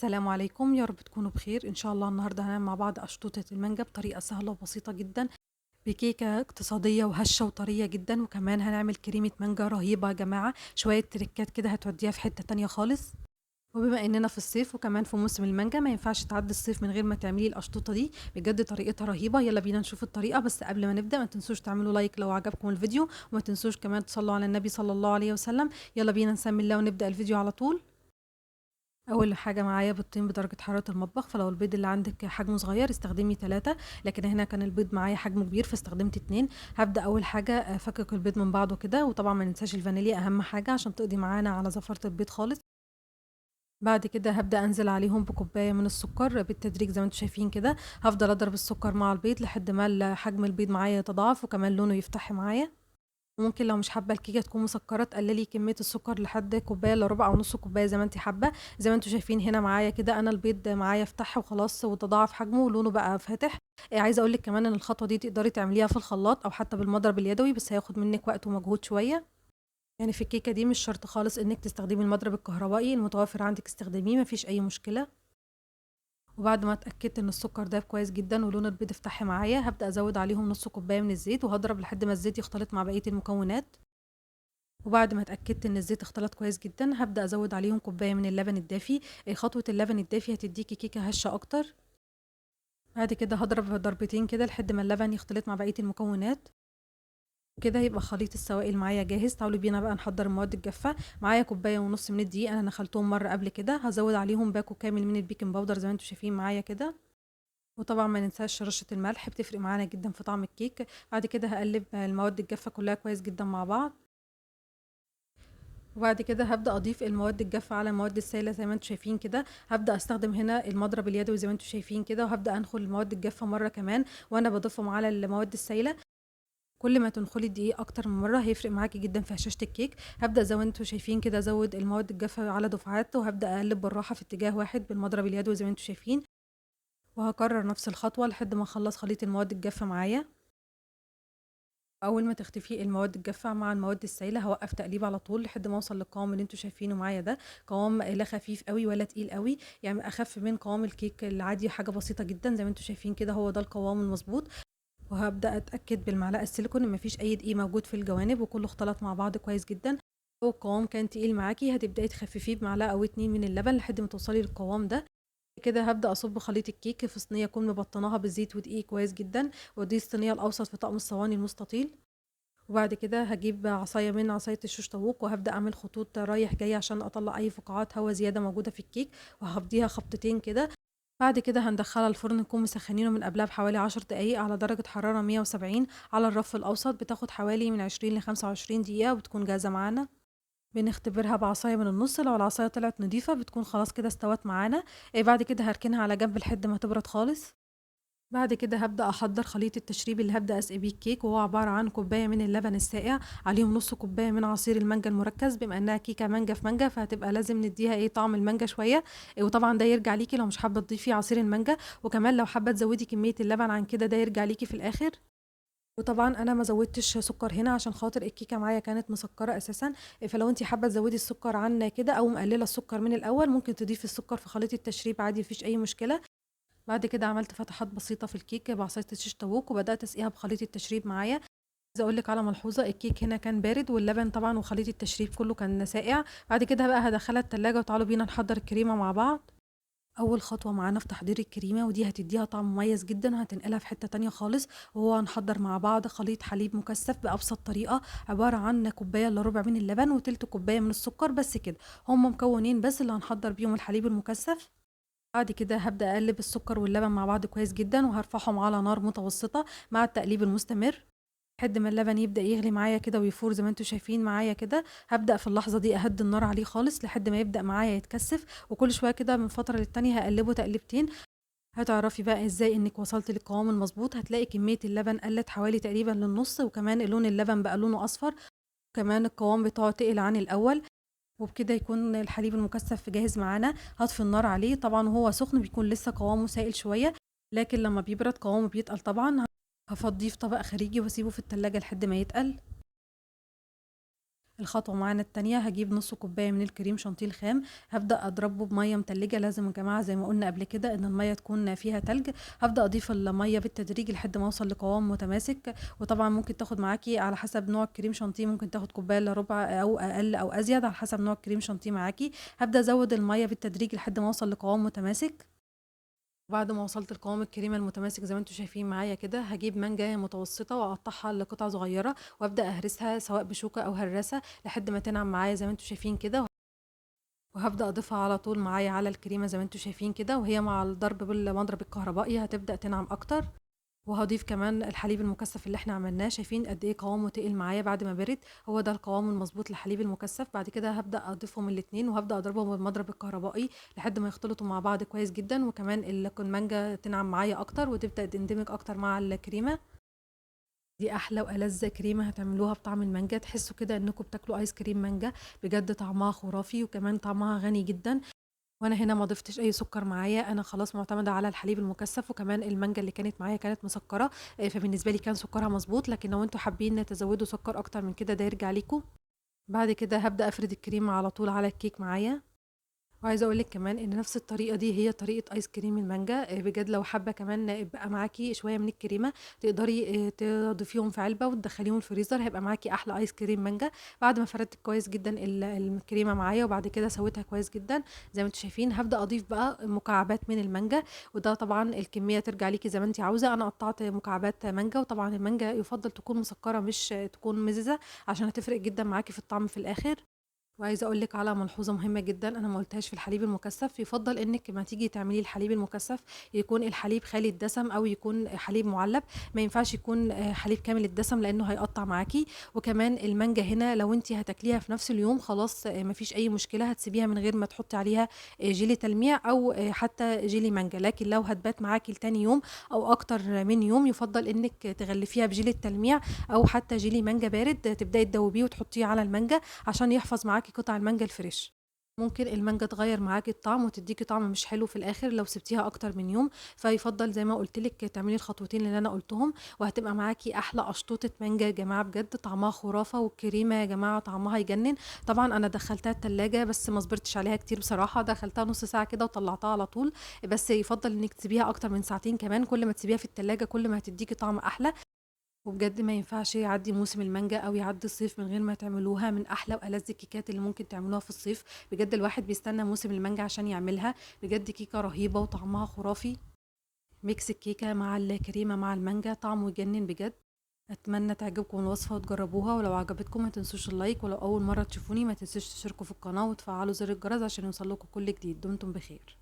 السلام عليكم، يا رب تكونوا بخير. إن شاء الله النهارده هنعمل مع بعض أشطوطة المانجا بطريقة سهلة وبسيطة جدًا، بكيكة اقتصادية وهشة وطرية جدًا، وكمان هنعمل كريمة مانجا رهيبة يا جماعة، شوية تريكات كده هتوديها في حتة تانية خالص. وبما إننا في الصيف وكمان في موسم المانجا ما ينفعش تعدي الصيف من غير ما تعملي الأشطوطة دي، بجد طريقتها رهيبة. يلا بينا نشوف الطريقة، بس قبل ما نبدأ ما تنسوش تعملوا لايك لو عجبكم الفيديو، وما تنسوش كمان تصلوا على النبي صلى الله عليه وسلم. يلا بينا نسمي الله ونبدأ الفيديو على طول. اول حاجه معايا بيضتين بدرجه حراره المطبخ، فلو البيض اللي عندك حجمه صغير استخدمي 3، لكن هنا كان البيض معايا حجمه كبير فاستخدمت 2. هبدا اول حاجه افكك البيض من بعضه كده، وطبعا ما ننساش الفانيليا اهم حاجه عشان تقضي معانا على زفاره البيض خالص. بعد كده هبدا انزل عليهم بكوبايه من السكر بالتدريج زي ما انتم شايفين كده. هفضل اضرب السكر مع البيض لحد ما حجم البيض معايا يتضاعف وكمان لونه يفتح معايا. وممكن لو مش حابة الكيكة تكون مسكرة تقللي كمية السكر لحد كوباية إلا ربع أو نص كوباية زي ما انتِ حابة. زي ما انتم شايفين هنا معايا كده أنا البيض معايا فتح وخلاص وتضاعف حجمه ولونه بقى فاتح. عايزة أقول لِك كمان إن الخطوة دي تقدري تعمليها في الخلاط أو حتى بالمضرب اليدوي، بس هياخد منِّك وقت ومجهود شوية. يعني في الكيكة دي مش شرط خالص إنِّك تستخدمي المضرب الكهربائي، المتوفر عندِك استخدميه ما فيش أي مشكلة. وبعد ما اتأكدت إن السكر داب كويس جدًا ولون البيض افتح معايا، هابدأ أزود عليهم نص كوباية من الزيت وهاضرب لحد ما الزيت يختلط مع بقية المكونات. وبعد ما اتأكدت إن الزيت اختلط كويس جدًا، هابدأ أزوّد عليهم كوباية من اللبن الدافي. خطوة اللبن الدافي هتدّيكِ كيكة هشة أكتر. بعد كده هاضرب ضربتين كده لحد ما اللبن يختلط مع بقية المكونات، وكده يبقى خليط السوائل معايا جاهز. تعالوا بينا بقى نحضّر المواد الجافة. معايا كوباية ونُص من الدقيق أنا نخلتهم مرّة قبل كده، هازوّد عليهم باكو كامل من البيكنج باودر زي ما أنتم شايفين معايا كده، وطبعًا ما ننساش رشة الملح بتفرق معانا جدًا في طعم الكيك. بعد كده هاقلّب المواد الجافة كلّها كويس جدًا مع بعض. وبعد كده هابدأ أضيف المواد الجافة على المواد السائلة زي ما أنتم شايفين كده. هابدأ أستخدم هنا المضرب اليدوي زي ما أنتم شايفين كده، وهابدأ أنخل المواد الجافة مرة كمان وأنا باضيفهم على المواد السائلة. كل ما تنخلي الدقيق أكتر من مرة هيفرق معاكِ جدًا في هشاشة الكيك. هابدأ زي ما أنتم شايفين كده أزود المواد الجافة على دفعات، وهابدأ أقلب بالراحة في اتجاه واحد بالمضرب اليدوي زي ما أنتم شايفين، وهاكرر نفس الخطوة لحد ما أخلص خليط المواد الجافة معايا. أول ما تختفي المواد الجافة مع المواد السائلة هاوقّف تقليب على طول لحد ما أوصل للقوام اللي أنتم شايفينه معايا ده. قوام لا خفيف أوي ولا تقيل أوي، يعني أخف من قوام الكيك العادي، حاجة بسيطة جدًا زي ما أنتم شايفين كده، هو ده القوام المضبوط. وهابدأ أتأكد بالمعلقة السيليكون إن ما فيش أي دقيق موجود في الجوانب وكله اختلط مع بعض كويس جدًا. لو القوام كان تقيل معاكِ هتبدئي تخففيه بمعلقة أو 2 من اللبن لحد ما توصلي للقوام ده. كده هابدأ أصُب خليط الكيك في صينية أكون مبطناها بزيت ودقيق كويس جدًا، ودي الصينية الأوسط في طقم الصواني المستطيل. وبعد كده هاجيب عصاية من عصاية الشوش طاووق وهابدأ أعمل خطوط رايح جاي عشان أطلّع أي فقاعات هوا زيادة موجودة في الكيك، وهافضيها خبطتين كده. بعد كده هندخّلها الفرن نكون مسخّنينه من قبلها بحوالي 10 دقايق على درجة حرارة 170 على الرف الأوسط، بتاخد حوالي من 20 ل25 دقيقة وبتكون جاهزة معانا. بنختبرها بعصاية من النُص، لو العصاية طلعت نضيفة بتكون خلاص كده استوت معانا. بعد كده هاركنها على جنب لحد ما تبرد خالص. بعد كده هابدأ أحضّر خليط التشريب اللي هابدأ أسقي بيه الكيك، وهو عبارة عن كوباية من اللبن الساقع، عليهم نُص كوباية من عصير المانجا المُركّز، بما إنها كيكة مانجا في مانجا فهتبقى لازم ندّيها طعم المانجا شوية. وطبعًا ده يرجع ليكِ لو مش حابة تضيفي عصير المانجا، وكمان لو حابة تزوّدي كمية اللبن عن كده ده يرجع ليكِ في الآخر. وطبعًا أنا ما زوّدتش سُكّر هنا عشان خاطر الكيكة معايا كانت مسكّرة أساسًا. فلو أنتِ حابة تزوّدي السُكّر عن كده أو مقلّلة السُكّر من الأول ممكن تضيفي السُكّر في خليط التشريب عادي ما فيش أي مشكلة. بعد كده عملت فتحات بسيطة في الكيك بعصاية الشيش طاووق وبدأت أسقيها بخليط التشريب معايا. عايزة أقول لِك على ملحوظة، الكيك هنا كان بارد واللبن طبعًا وخليط التشريب كله كان ساقع. بعد كده بقى هادخّلها التلاجة وتعالوا بينا نحضّر الكريمة مع بعض. أول خطوة معانا في تحضير الكريمة ودي هتدّيها طعم مميز جدًا وهتنقلها في حتة تانية خالص، وهو هنحضّر مع بعض خليط حليب مكثّف بأبسط طريقة، عبارة عن كوباية إلا ربع من اللبن وتِلت كوباية من السكر بس كده. هم مكونين بس اللي هنحضّر بيهم الحليب المكثّف. بعد كده هابدأ أقلب السكر واللبن مع بعض كويس جدًا، وهارفعهم على نار متوسطة مع التقليب المستمر، لحد ما اللبن يبدأ يغلي معايا كده ويفور زي ما أنتم شايفين معايا كده. هابدأ في اللحظة دي أهدّي النار عليه خالص لحد ما يبدأ معايا يتكثّف، وكل شوية كده من فترة للتانية هاقلبه تقليبتين. هتعرفي بقى إزاي إنِّك وصلتِ للقوام المضبوط، هتلاقي كمية اللبن قلّت حوالي تقريبًا للنُص، وكمان لون اللبن بقى لونه أصفر، وكمان القوام بتاعه تقل عن الأول. وبكده يكون الحليب المكثف جاهز معانا. هاطفي النار عليه، طبعًا وهو سخن بيكون لسه قوامه سائل شوية، لكن لمّا بيبرد قوامه بيتقل طبعًا. هافضّيه في طبق خارجي واسيبه في التلاجة لحد ما يتقل. الخطوة معانا التانية، هاجيب نُص كوباية من الكريم شانتيه الخام، هابدأ أضربه بمَيّة متلجة، لازم يا جماعة زي ما قُلنا قبل كده إن المَيّة تكون فيها تلج، هابدأ أضيف المَيّة بالتدريج لحد ما أوصل لقوام متماسك، وطبعًا ممكن تاخد معاكِ على حسب نوع الكريم شانتيه ممكن تاخد كوباية إلا ربع أو أقل أو أزيد على حسب نوع الكريم شانتيه معاكِ، هابدأ أزوّد المَيّة بالتدريج لحد ما أوصل لقوام متماسك. وبعد ما وصلت لقوام الكريمة المتماسك زي ما أنتم شايفين معايا كده، هاجيب مانجاية متوسطة وأقطعها لقطع صغيرة، وأبدأ أهرسها سواء بشوكة أو هراسة لحد ما تنعم معايا زي ما أنتم شايفين كده، وهابدأ أضيفها على طول معايا على الكريمة زي ما أنتم شايفين كده، وهي مع الضرب بالمضرب الكهربائي هتبدأ تنعم أكتر. وهاضيف كمان الحليب المكثف اللي إحنا عملناه، شايفين قد إيه قوامه تقل معايا بعد ما برد، هو ده القوام المضبوط للحليب المكثف. بعد كده هابدأ أضيفهم الاتنين وهابدأ أضربهم بالمضرب الكهربائي لحد ما يختلطوا مع بعض كويس جدًا، وكمان الكمانجة تنعم معايا أكتر وتبدأ تندمج أكتر مع الكريمة. دي أحلى وألذ كريمة هتعملوها بطعم المانجا، تحسوا كده إنكم بتاكلوا آيس كريم مانجا، بجد طعمها خرافي وكمان طعمها غني جدًا. وأنا هنا ما ضفتش أي سكر معايا، أنا خلاص معتمدة على الحليب المكثف، وكمان المانجا اللي كانت معايا كانت مسكرة، فبالنسبة لي كان سكرها مضبوط، لكن لو أنتم حابين تزودوا سكر أكتر من كده ده يرجع ليكم. بعد كده هابدأ أفرد الكريمة على طول على الكيك معايا. وعايزة أقول لِك كمان إن نفس الطريقة دي هي طريقة آيس كريم المانجا، بجد لو حابة كمان يبقى معاكِ شوية من الكريمة تقدري تضيفيهم في علبة وتدخّليهم الفريزر، هيبقى معاكِ أحلى آيس كريم مانجا. بعد ما فردت كويس جدًا الكريمة معايا وبعد كده سويتها كويس جدًا زي ما أنتم شايفين، هابدأ أضيف بقى مكعبات من المانجا، وده طبعًا الكمية ترجع ليكِ زي ما أنتِ عاوزة. أنا قطّعت مكعبات مانجا، وطبعًا المانجا يُفضّل تكون مسكّرة مش تكون مززة عشان هتفرق جدًا معاكِ في الطعم في الآخر. وعايزة أقول لِك على ملحوظة مهمة جدًا أنا ما قُلتهاش في الحليب المكثّف، يُفضّل إنِّك أمّا تيجي تعملي الحليب المكثّف يكون الحليب خالي الدسم أو يكون حليب مُعلّب، ما ينفعش يكون حليب كامل الدسم لإنه هيقطّع معاكِ. وكمان المانجا هنا لو أنتِ هتاكليها في نفس اليوم خلاص ما فيش أي مشكلة، هتسيبيها من غير ما تحطّي عليها جيلي تلميع أو حتى جيلي مانجا، لكن لو هتبات معاكِ لتاني يوم أو أكتر من يوم يُفضّل إنِّك تغلّفيها بجيلي التلميع أو حتى جيلي مانجا بارد، تبدئي تدوّبيه وتحطّيه على المانجا عشان يحفظ معاكِ قطع المانجا الفريش. ممكن المانجا تغيّر معاكِ الطعم وتدّيكِ طعم مش حلو في الآخر لو سِبتيها أكتر من يوم، فيُفضّل زي ما قُلت لِك تعملي الخطوتين اللي أنا قُلتهم، وهتبقى معاكِ أحلى أشطوطة مانجا يا جماعة بجد طعمها خرافة، والكريمة يا جماعة طعمها يجنن. طبعًا أنا دخّلتها التلاجة بس ما صبرتش عليها كتير بصراحة، دخّلتها نُص ساعة كده وطلّعتها على طول، بس يُفضّل إنِّك تسيبيها أكتر من ساعتين كمان، كل ما تسيبيها في التلاجة كل ما هتدّيكِ طعم أحلى. وبجد ما ينفعش يعدّي موسم المانجا أو يعدّي الصيف من غير ما تعملوها، من أحلى وألذ الكيكات اللي ممكن تعملوها في الصيف، بجد الواحد بيستنى موسم المانجا عشان يعملها، بجد كيكة رهيبة وطعمها خرافي، ميكس الكيكة مع الكريمة مع المانجا طعمه يجنن بجد. أتمنى تعجبكم الوصفة وتجربوها، ولو عجبتكم ما تنسوش اللايك، ولو أول مرة تشوفوني ما تنسوش تشتركوا في القناة وتفعلوا زر الجرس عشان يوصل لكم كل جديد. دمتم بخير.